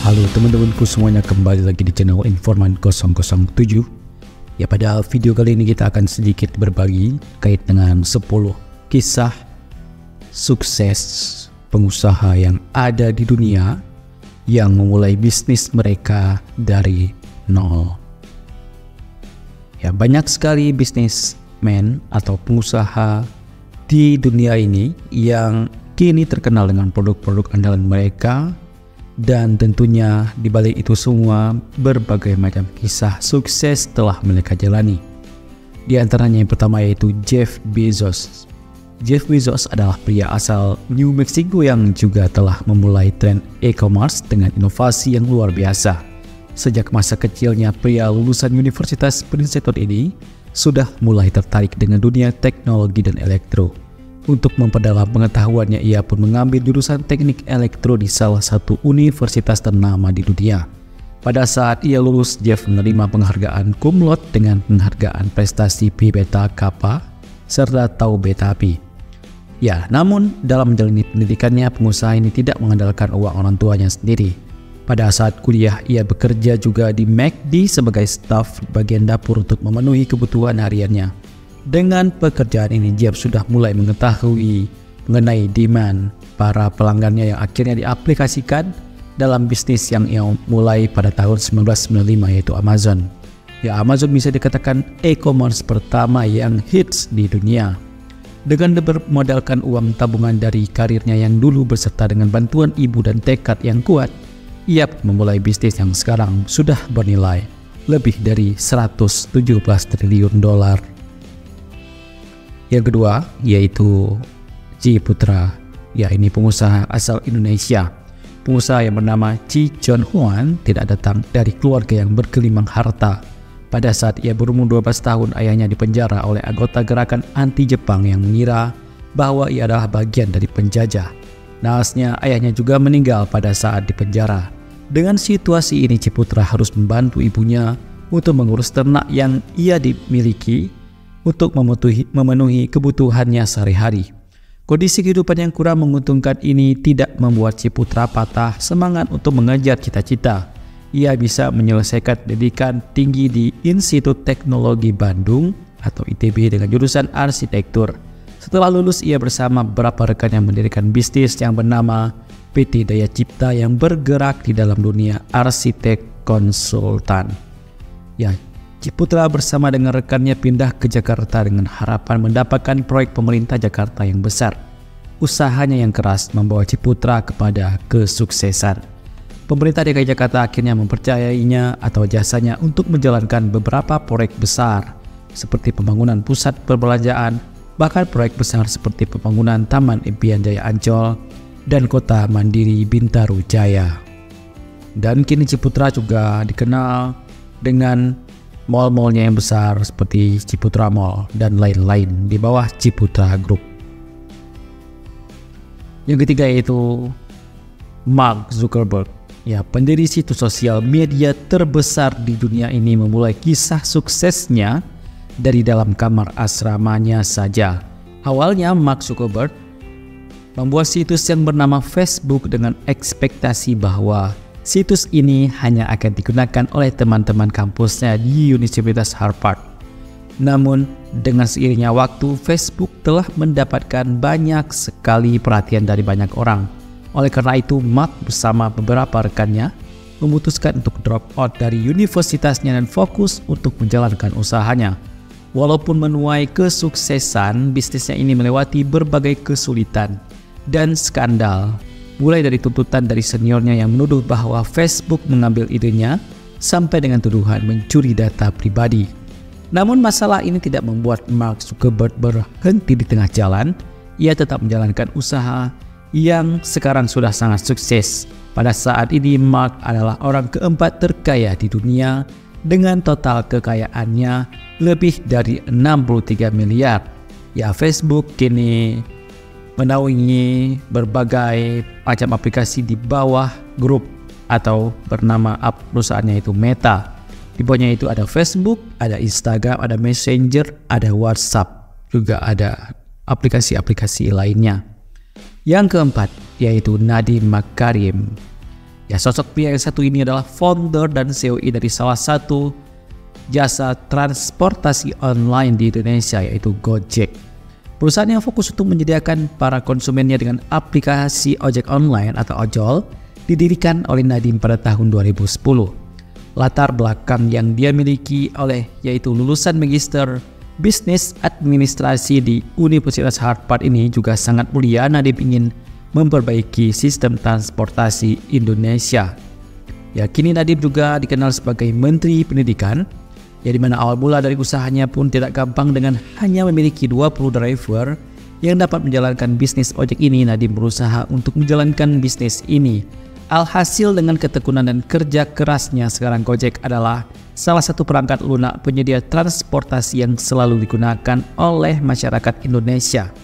Halo teman-temanku semuanya, kembali lagi di channel Informan 007. Ya, pada video kali ini kita akan sedikit berbagi kait dengan 10 kisah sukses pengusaha yang ada di dunia yang memulai bisnis mereka dari nol. Ya, banyak sekali bisnismen atau pengusaha di dunia ini yang kini terkenal dengan produk-produk andalan mereka, dan tentunya di balik itu semua berbagai macam kisah sukses telah mereka jalani. Di antaranya yang pertama yaitu Jeff Bezos. Jeff Bezos adalah pria asal New Mexico yang juga telah memulai tren e-commerce dengan inovasi yang luar biasa. Sejak masa kecilnya, pria lulusan Universitas Princeton ini sudah mulai tertarik dengan dunia teknologi dan elektro. Untuk memperdalam pengetahuannya, ia pun mengambil jurusan teknik elektro di salah satu universitas ternama di dunia. Pada saat ia lulus, Jeff menerima penghargaan cum laude dengan penghargaan prestasi Pi Beta Kappa serta Tau Beta Pi. Ya, namun dalam menjalani pendidikannya, pengusaha ini tidak mengandalkan uang orang tuanya sendiri. Pada saat kuliah, ia bekerja juga di McD sebagai staf bagian dapur untuk memenuhi kebutuhan hariannya. Dengan pekerjaan ini, Jeff sudah mulai mengetahui mengenai demand para pelanggannya yang akhirnya diaplikasikan dalam bisnis yang ia mulai pada tahun 1995, yaitu Amazon. Ya, Amazon bisa dikatakan e-commerce pertama yang hits di dunia. Dengan bermodalkan uang tabungan dari karirnya yang dulu beserta dengan bantuan ibu dan tekad yang kuat, ia memulai bisnis yang sekarang sudah bernilai lebih dari 117 triliun dolar. Yang kedua yaitu Ciputra. Ya, ini pengusaha asal Indonesia. Pengusaha yang bernama Chi John Huan tidak datang dari keluarga yang bergelimang harta. Pada saat ia berumur 12 tahun, ayahnya dipenjara oleh anggota gerakan anti-Jepang yang mengira bahwa ia adalah bagian dari penjajah. Naasnya, ayahnya juga meninggal pada saat dipenjara. Dengan situasi ini, Ciputra harus membantu ibunya untuk mengurus ternak yang ia dimiliki untuk memenuhi kebutuhannya sehari-hari. Kondisi kehidupan yang kurang menguntungkan ini tidak membuat Ciputra patah semangat untuk mengejar cita-cita. Ia bisa menyelesaikan pendidikan tinggi di Institut Teknologi Bandung atau ITB dengan jurusan arsitektur. Setelah lulus, ia bersama beberapa rekan yang mendirikan bisnis yang bernama PT Daya Cipta yang bergerak di dalam dunia arsitek konsultan. Ya, Ciputra bersama dengan rekannya pindah ke Jakarta dengan harapan mendapatkan proyek pemerintah Jakarta yang besar. Usahanya yang keras membawa Ciputra kepada kesuksesan. Pemerintah DKI Jakarta akhirnya mempercayainya atau jasanya untuk menjalankan beberapa proyek besar seperti pembangunan pusat perbelanjaan, bahkan proyek besar seperti pembangunan Taman Impian Jaya Ancol dan Kota Mandiri Bintaro Jaya. Dan kini Ciputra juga dikenal dengan mall-mallnya yang besar seperti Ciputra Mall dan lain-lain di bawah Ciputra Group. Yang ketiga yaitu Mark Zuckerberg. Ya, pendiri situs sosial media terbesar di dunia ini memulai kisah suksesnya dari dalam kamar asramanya saja. Awalnya Mark Zuckerberg membuat situs yang bernama Facebook dengan ekspektasi bahwa situs ini hanya akan digunakan oleh teman-teman kampusnya di Universitas Harvard. Namun, dengan seiringnya waktu, Facebook telah mendapatkan banyak sekali perhatian dari banyak orang. Oleh karena itu, Mark bersama beberapa rekannya memutuskan untuk drop out dari universitasnya dan fokus untuk menjalankan usahanya. Walaupun menuai kesuksesan, bisnisnya ini melewati berbagai kesulitan dan skandal. Mulai dari tuntutan dari seniornya yang menuduh bahwa Facebook mengambil idenya sampai dengan tuduhan mencuri data pribadi. Namun masalah ini tidak membuat Mark Zuckerberg berhenti di tengah jalan. Ia tetap menjalankan usaha yang sekarang sudah sangat sukses. Pada saat ini Mark adalah orang keempat terkaya di dunia dengan total kekayaannya lebih dari 63 miliar. Ya, Facebook kini menaungi berbagai macam aplikasi di bawah grup atau bernama perusahaannya itu Meta. Di bawahnya itu ada Facebook, ada Instagram, ada Messenger, ada WhatsApp, juga ada aplikasi-aplikasi lainnya. Yang keempat yaitu Nadiem Makarim. Ya, sosok pria yang satu ini adalah founder dan CEO dari salah satu jasa transportasi online di Indonesia, yaitu Gojek. Perusahaan yang fokus untuk menyediakan para konsumennya dengan aplikasi ojek online atau ojol didirikan oleh Nadiem pada tahun 2010. Latar belakang yang dia miliki yaitu lulusan Magister Bisnis Administrasi di Universitas Harvard ini juga sangat mulia. Nadiem ingin memperbaiki sistem transportasi Indonesia. Ya, kini Nadiem juga dikenal sebagai Menteri Pendidikan, ya, di mana awal mula dari usahanya pun tidak gampang. Dengan hanya memiliki 20 driver yang dapat menjalankan bisnis ojek ini, Nadiem berusaha untuk menjalankan bisnis ini. Alhasil dengan ketekunan dan kerja kerasnya, sekarang Gojek adalah salah satu perangkat lunak penyedia transportasi yang selalu digunakan oleh masyarakat Indonesia.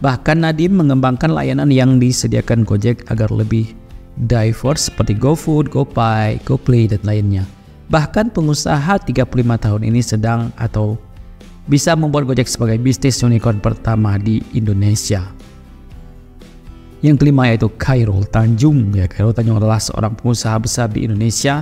Bahkan Nadiem mengembangkan layanan yang disediakan Gojek agar lebih diverse seperti GoFood, GoPay, GoPlay, dan lainnya. Bahkan pengusaha 35 tahun ini sedang atau bisa membuat Gojek sebagai bisnis unicorn pertama di Indonesia. Yang kelima yaitu Khairul Tanjung. Ya, Khairul Tanjung adalah seorang pengusaha besar di Indonesia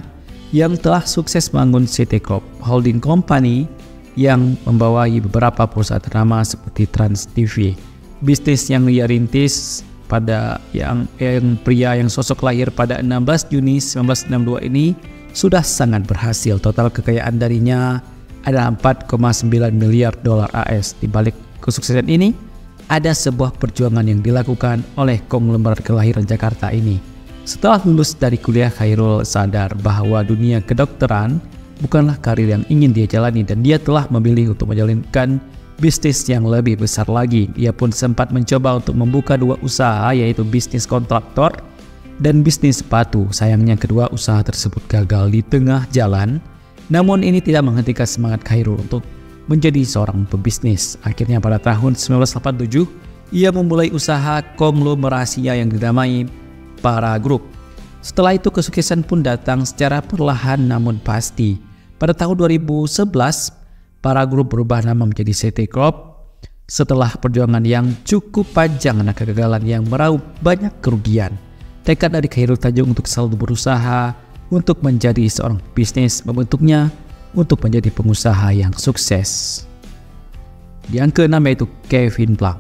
yang telah sukses membangun CT Corp Holding Company yang membawahi beberapa perusahaan ternama seperti Trans TV. Bisnis yang ia rintis pada yang pria yang sosok lahir pada 16 Juni 1962 ini sudah sangat berhasil. Total kekayaan darinya adalah 4,9 miliar dolar AS. Di balik kesuksesan ini ada sebuah perjuangan yang dilakukan oleh konglomerat kelahiran Jakarta ini. Setelah lulus dari kuliah, Khairul sadar bahwa dunia kedokteran bukanlah karir yang ingin dia jalani dan dia telah memilih untuk menjalankan bisnis yang lebih besar lagi. Ia pun sempat mencoba untuk membuka dua usaha, yaitu bisnis kontraktor dan bisnis sepatu. Sayangnya kedua usaha tersebut gagal di tengah jalan. Namun ini tidak menghentikan semangat Khairul untuk menjadi seorang pebisnis. Akhirnya pada tahun 1987 ia memulai usaha konglomerasinya yang dinamai Para Group. Setelah itu kesuksesan pun datang secara perlahan namun pasti. Pada tahun 2011 Para Group berubah nama menjadi CT Corp setelah perjuangan yang cukup panjang dan kegagalan yang meraup banyak kerugian. Tekad dari Khairul Tanjung untuk selalu berusaha untuk menjadi seorang bisnis membentuknya untuk menjadi pengusaha yang sukses. Yang keenam yaitu Kevin Plank.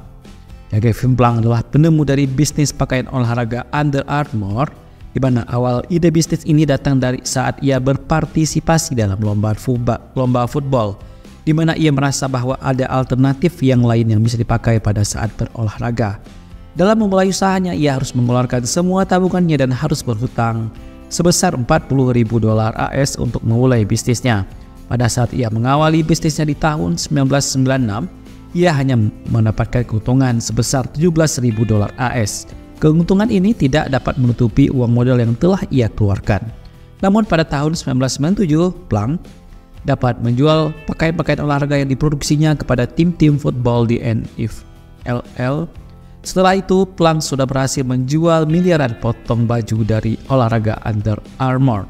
Ya, Kevin Plank adalah penemu dari bisnis pakaian olahraga Under Armour, di mana awal ide bisnis ini datang dari saat ia berpartisipasi dalam lomba football, di mana ia merasa bahwa ada alternatif yang lain yang bisa dipakai pada saat berolahraga. Dalam memulai usahanya, ia harus mengeluarkan semua tabungannya dan harus berhutang sebesar 40.000 dolar AS untuk memulai bisnisnya. Pada saat ia mengawali bisnisnya di tahun 1996, ia hanya mendapatkan keuntungan sebesar 17.000 dolar AS. Keuntungan ini tidak dapat menutupi uang modal yang telah ia keluarkan. Namun pada tahun 1997, Plank dapat menjual pakaian-pakaian olahraga yang diproduksinya kepada tim-tim football di NFL. Setelah itu, Plank sudah berhasil menjual miliaran potong baju dari olahraga Under Armour.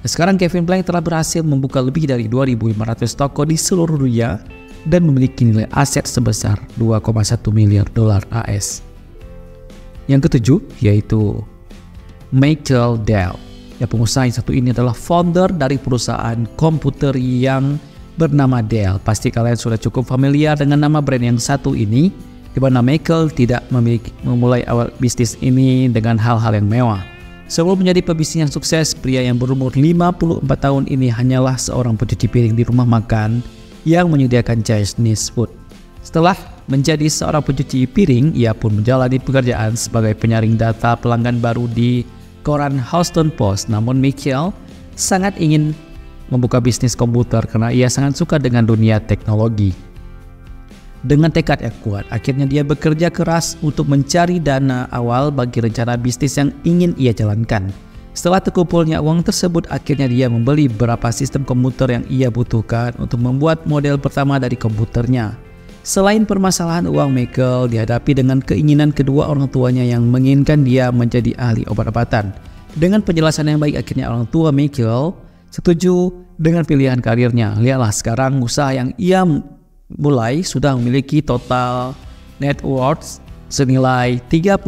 Sekarang Kevin Plank telah berhasil membuka lebih dari 2.500 toko di seluruh dunia dan memiliki nilai aset sebesar 2,1 miliar dolar AS. Yang ketujuh yaitu Michael Dell. Ya, pengusaha yang satu ini adalah founder dari perusahaan komputer yang bernama Dell. Pasti kalian sudah cukup familiar dengan nama brand yang satu ini, di mana Michael tidak memulai awal bisnis ini dengan hal-hal yang mewah. Sebelum menjadi pebisnis yang sukses, pria yang berumur 54 tahun ini hanyalah seorang pencuci piring di rumah makan yang menyediakan Chinese food. Setelah menjadi seorang pencuci piring, ia pun menjalani pekerjaan sebagai penyaring data pelanggan baru di koran Houston Post. Namun Michael sangat ingin membuka bisnis komputer karena ia sangat suka dengan dunia teknologi. Dengan tekad yang kuat, akhirnya dia bekerja keras untuk mencari dana awal bagi rencana bisnis yang ingin ia jalankan. Setelah terkumpulnya uang tersebut, akhirnya dia membeli beberapa sistem komputer yang ia butuhkan untuk membuat model pertama dari komputernya. Selain permasalahan uang, Michael dihadapi dengan keinginan kedua orang tuanya yang menginginkan dia menjadi ahli obat-obatan. Dengan penjelasan yang baik, akhirnya orang tua Michael setuju dengan pilihan karirnya. Lihatlah sekarang usaha yang ia mulai sudah memiliki total net worth senilai 35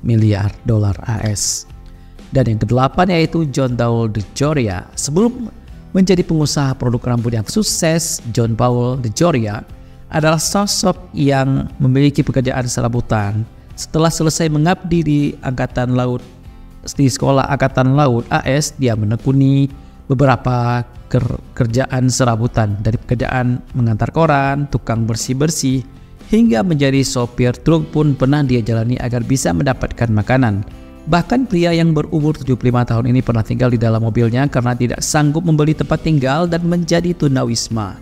miliar dolar AS. Dan yang ke-8 yaitu John Powell DeJoria. Sebelum menjadi pengusaha produk rambut yang sukses, John Powell DeJoria adalah sosok yang memiliki pekerjaan serabutan. Setelah selesai mengabdi di Sekolah Angkatan Laut AS, dia menekuni beberapa kerjaan serabutan, dari pekerjaan mengantar koran, tukang bersih-bersih, hingga menjadi sopir truk pun pernah dia jalani agar bisa mendapatkan makanan. Bahkan pria yang berumur 75 tahun ini pernah tinggal di dalam mobilnya karena tidak sanggup membeli tempat tinggal dan menjadi tunawisma.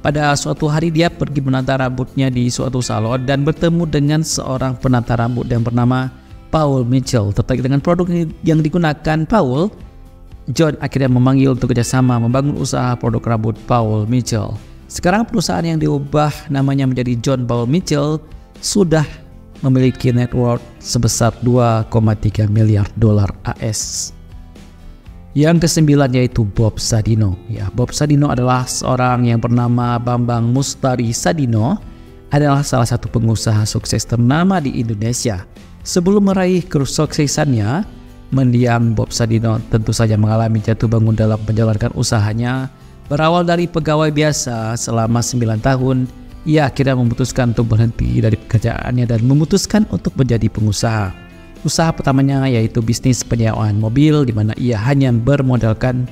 Pada suatu hari dia pergi menata rambutnya di suatu salon dan bertemu dengan seorang penata rambut yang bernama Paul Mitchell. Tertarik dengan produk yang digunakan Paul, John akhirnya memanggil untuk kerjasama membangun usaha produk rambut Paul Mitchell. Sekarang perusahaan yang diubah namanya menjadi John Paul Mitchell sudah memiliki net worth sebesar 2,3 miliar dolar AS. Yang ke-9 yaitu Bob Sadino. Bob Sadino adalah seorang yang bernama Bambang Mustari Sadino, adalah salah satu pengusaha sukses ternama di Indonesia. Sebelum meraih kesuksesannya, mendiang Bob Sadino tentu saja mengalami jatuh bangun dalam menjalankan usahanya. Berawal dari pegawai biasa selama 9 tahun, ia akhirnya memutuskan untuk berhenti dari pekerjaannya dan memutuskan untuk menjadi pengusaha. Usaha pertamanya yaitu bisnis penyewaan mobil, di mana ia hanya bermodalkan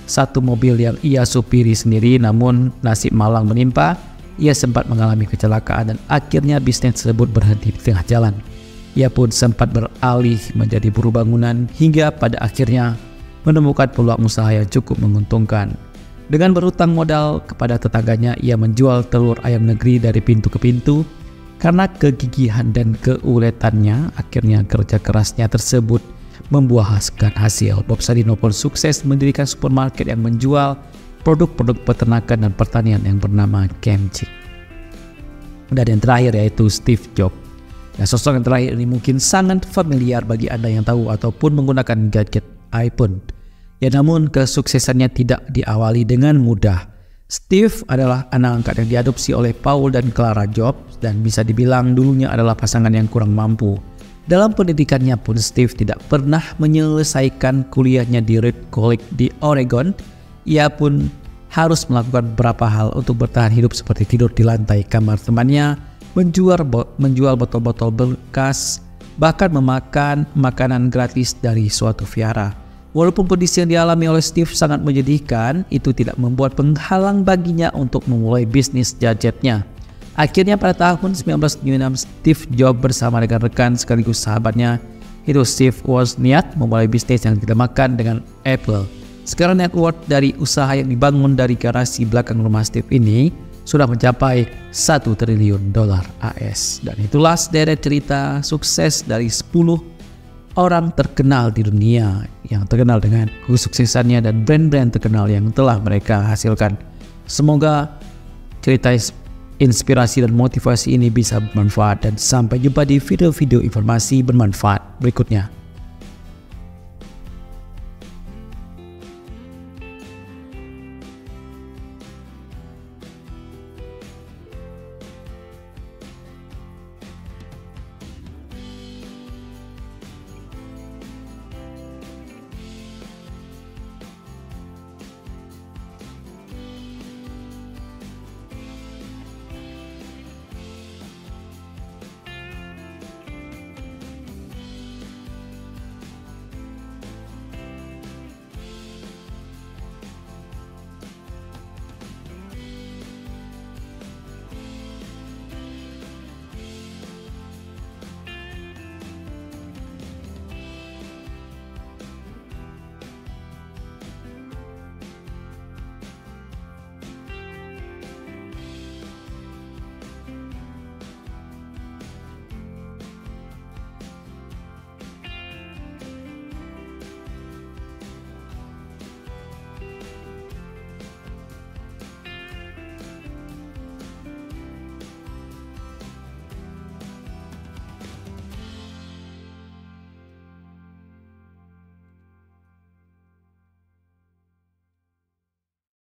satu mobil yang ia supiri sendiri. Namun nasib malang menimpa, ia sempat mengalami kecelakaan dan akhirnya bisnis tersebut berhenti di tengah jalan. Ia pun sempat beralih menjadi buruh bangunan hingga pada akhirnya menemukan peluang usaha yang cukup menguntungkan. Dengan berhutang modal kepada tetangganya, ia menjual telur ayam negeri dari pintu ke pintu. Karena kegigihan dan keuletannya, akhirnya kerja kerasnya tersebut membuahkan hasil. Bob Sadino pun sukses mendirikan supermarket yang menjual produk-produk peternakan dan pertanian yang bernama Kemchi. Dan yang terakhir yaitu Steve Jobs. Sosok yang terakhir ini mungkin sangat familiar bagi Anda yang tahu ataupun menggunakan gadget iPhone. Namun kesuksesannya tidak diawali dengan mudah. Steve adalah anak angkat yang diadopsi oleh Paul dan Clara Jobs dan bisa dibilang dulunya adalah pasangan yang kurang mampu. Dalam pendidikannya pun Steve tidak pernah menyelesaikan kuliahnya di Reed College di Oregon. Ia pun harus melakukan beberapa hal untuk bertahan hidup, seperti tidur di lantai kamar temannya, menjual botol-botol bekas, bahkan memakan makanan gratis dari suatu vihara. Walaupun kondisi yang dialami oleh Steve sangat menyedihkan, itu tidak membuat penghalang baginya untuk memulai bisnis gadgetnya. Akhirnya pada tahun 1976, Steve Jobs bersama dengan rekan sekaligus sahabatnya, itu Steve Wozniak, memulai bisnis yang dinamakan dengan Apple. Sekarang net worth dari usaha yang dibangun dari garasi belakang rumah Steve ini sudah mencapai 1 triliun dolar AS. Dan itulah sederet cerita sukses dari 10 orang terkenal di dunia yang terkenal dengan kesuksesannya dan brand-brand terkenal yang telah mereka hasilkan. Semoga cerita inspirasi dan motivasi ini bisa bermanfaat, dan sampai jumpa di video-video informasi bermanfaat berikutnya.